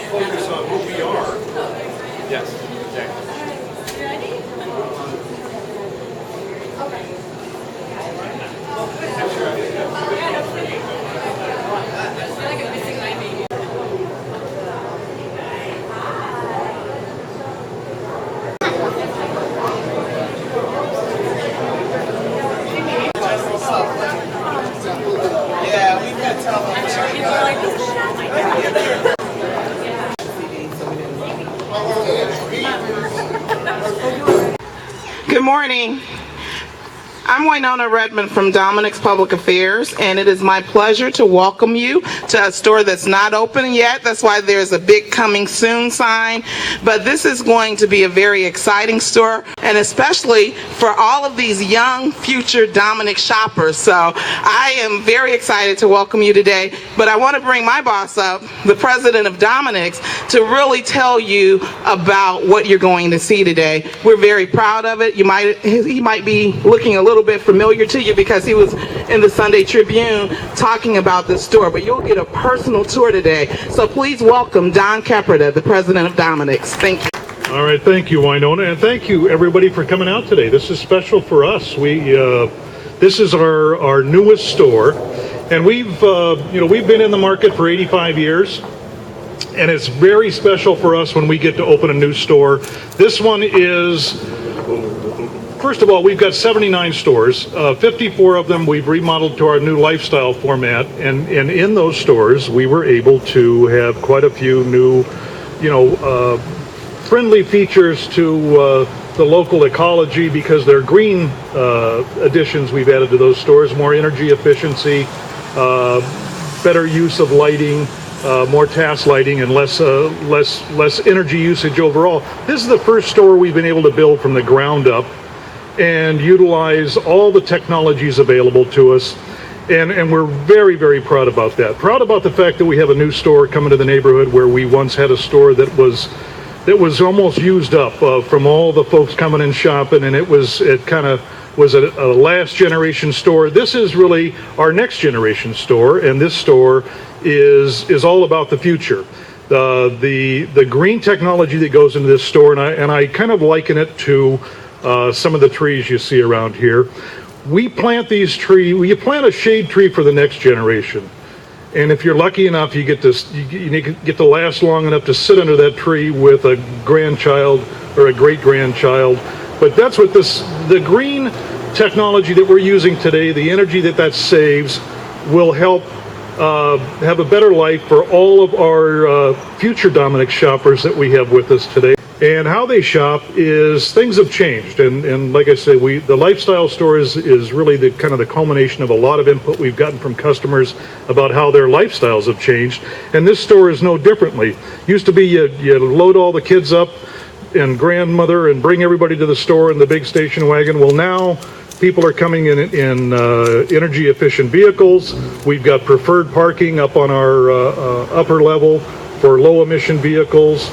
focus on who we are. Yes, exactly. Yeah, we've got Good morning. I'm Winona Redmond from Dominick's Public Affairs, and it is my pleasure to welcome you to a store that's not open yet. That's why there's a big coming soon sign. But this is going to be a very exciting store, and especially for all of these young future Dominick shoppers. So I am very excited to welcome you today. But I want to bring my boss up, the president of Dominick's, to really tell you about what you're going to see today. We're very proud of it. He might be looking a little bit familiar to you because he was in the Sunday Tribune talking about this store, but you'll get a personal tour today. So please welcome Don Caperta, the president of Dominick's. Thank you. All right, thank you, Winona, and thank you everybody for coming out today. This is special for us. This is our newest store, and we've been in the market for 85 years. And it's very special for us when we get to open a new store. This one is, first of all, we've got 79 stores. 54 of them we've remodeled to our new lifestyle format. And in those stores, we were able to have quite a few new, friendly features to the local ecology because they're green additions we've added to those stores. More energy efficiency, better use of lighting, more task lighting, and less energy usage overall. This is the first store we've been able to build from the ground up and utilize all the technologies available to us, and we're very, very proud about that. Proud about the fact that we have a new store coming to the neighborhood where we once had a store that was almost used up from all the folks coming and shopping, and it kind of was a last generation store. This is really our next generation store, and this store is all about the future. The green technology that goes into this store, and I kind of liken it to some of the trees you see around here. We plant these trees. You plant a shade tree for the next generation, and if you're lucky enough, you get to last long enough to sit under that tree with a grandchild or a great grandchild. But that's what the green technology that we're using today, the energy that saves, will help have a better life for all of our future Dominick shoppers that we have with us today. And how they shop is, things have changed, and like I say, the lifestyle store is really the kind of the culmination of a lot of input we've gotten from customers about how their lifestyles have changed, and this store is no differently. Used to be you load all the kids up and grandmother and bring everybody to the store in the big station wagon. Well, now people are coming in energy efficient vehicles. We've got preferred parking up on our upper level for low emission vehicles.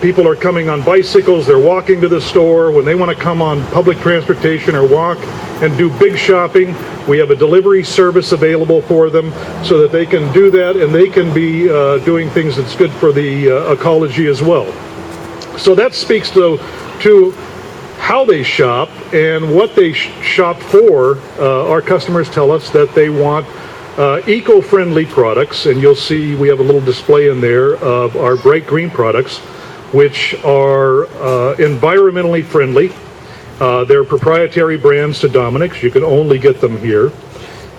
People are coming on bicycles, they're walking to the store. When they want to come on public transportation or walk and do big shopping, we have a delivery service available for them so that they can do that, and they can be doing things that's good for the ecology as well. So that speaks to how they shop and what they shop for. Our customers tell us that they want eco-friendly products, and you'll see we have a little display in there of our bright green products, which are environmentally friendly. They're proprietary brands to Dominick's. You can only get them here.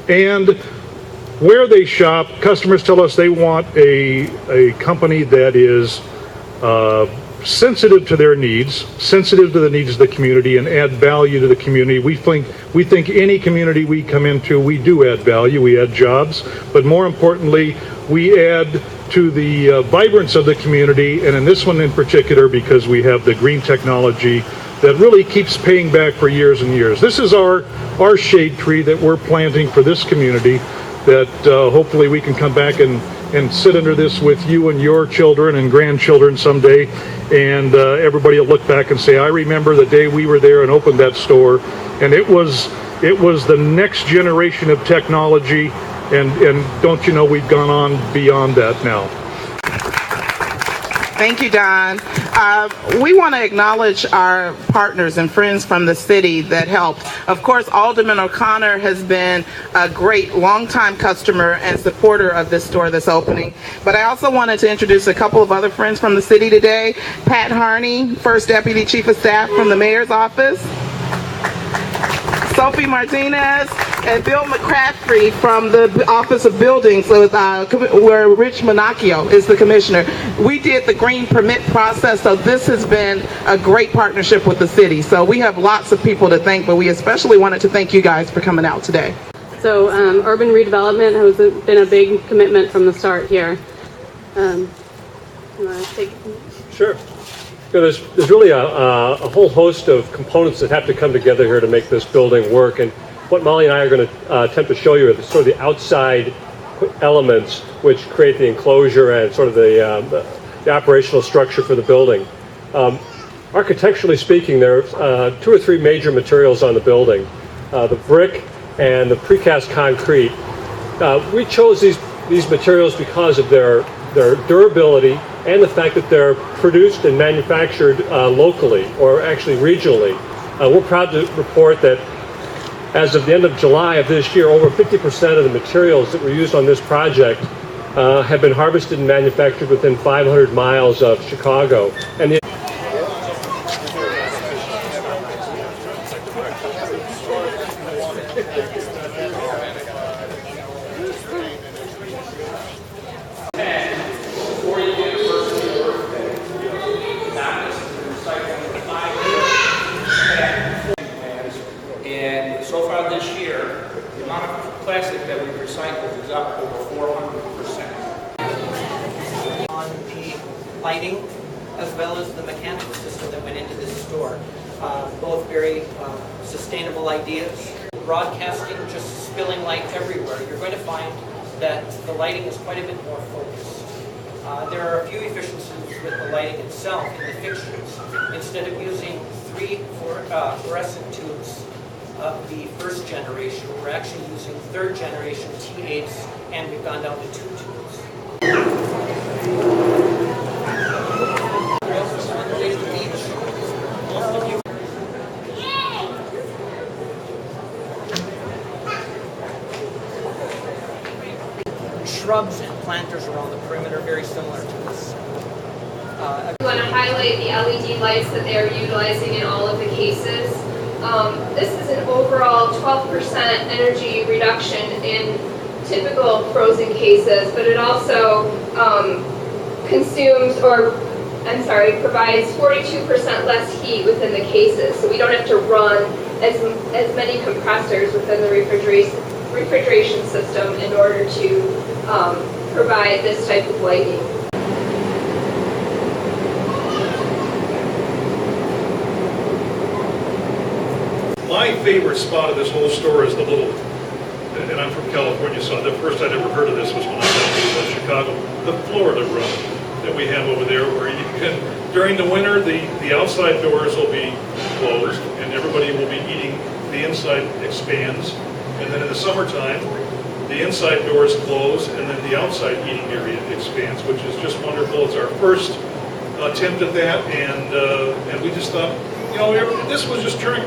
And where they shop, customers tell us they want a company that is sensitive to their needs, sensitive to the needs of the community, and add value to the community. We think any community we come into, we do add value, we add jobs, but more importantly, we add to the vibrance of the community, and in this one in particular, because we have the green technology that really keeps paying back for years and years. This is our shade tree that we're planting for this community, that hopefully we can come back and sit under this with you and your children and grandchildren someday, and everybody will look back and say, I remember the day we were there and opened that store, and it was the next generation of technology, and don't you know, we've gone on beyond that now. Thank you, Don. We want to acknowledge our partners and friends from the city that helped. Of course, Alderman O'Connor has been a great longtime customer and supporter of this store that's opening. But I also wanted to introduce a couple of other friends from the city today. Pat Harney, First Deputy Chief of Staff from the Mayor's Office. Sophie Martinez and Bill McCrafty from the Office of Buildings, where Rich Monacchio is the commissioner. We did the green permit process, so this has been a great partnership with the city. So we have lots of people to thank, but we especially wanted to thank you guys for coming out today. So urban redevelopment has been a big commitment from the start here. You want to take it? Sure. There's really a whole host of components that have to come together here to make this building work. And what Molly and I are going to attempt to show you are sort of the outside elements which create the enclosure and sort of the operational structure for the building. Architecturally speaking, there are 2 or 3 major materials on the building. The brick and the precast concrete. We chose these materials because of their durability and the fact that they're produced and manufactured locally, or actually regionally. We're proud to report that as of the end of July of this year, over 50% of the materials that were used on this project have been harvested and manufactured within 500 miles of Chicago. And And so far this year, the amount of plastic that we've recycled is up over 400%. On the lighting as well as the mechanical system that went into this store. Both very sustainable ideas. Broadcasting, just spilling light everywhere. You're going to find that the lighting is quite a bit more focused. There are a few efficiencies with the lighting itself in the fixtures. Instead of using 3 fluorescent tubes of the first generation, we're actually using 3rd generation T8s, and we've gone down to 2 tubes. We also saw the way to the beach. Most of you shrubs and planters around the perimeter, very similar to this. We want to highlight the LED lights that they are utilizing in all of the cases. This is an overall 12% energy reduction in typical frozen cases, but it also provides 42% less heat within the cases, so we don't have to run as many compressors within the refrigeration system in order to provide this type of lighting. My favorite spot of this whole store is the little, and I'm from California, so the first I'd ever heard of this was when I was in Chicago, the Florida run that we have over there, where you can, during the winter, the outside doors will be closed and everybody will be eating, the inside expands, and then in the summertime, the inside doors close and then the outside eating area expands, which is just wonderful. It's our first attempt at that, and we just thought, you know, this was just turning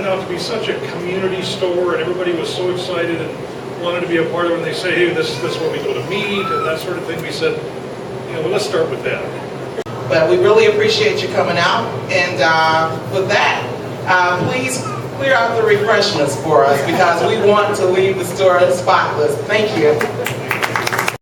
out to be such a community store, and everybody was so excited and wanted to be a part of it. And they say, hey, this is where we go to meet and that sort of thing. We said, you know, well, let's start with that. But we really appreciate you coming out, and with that, please clear out the refreshments for us, because we want to leave the store spotless. Thank you.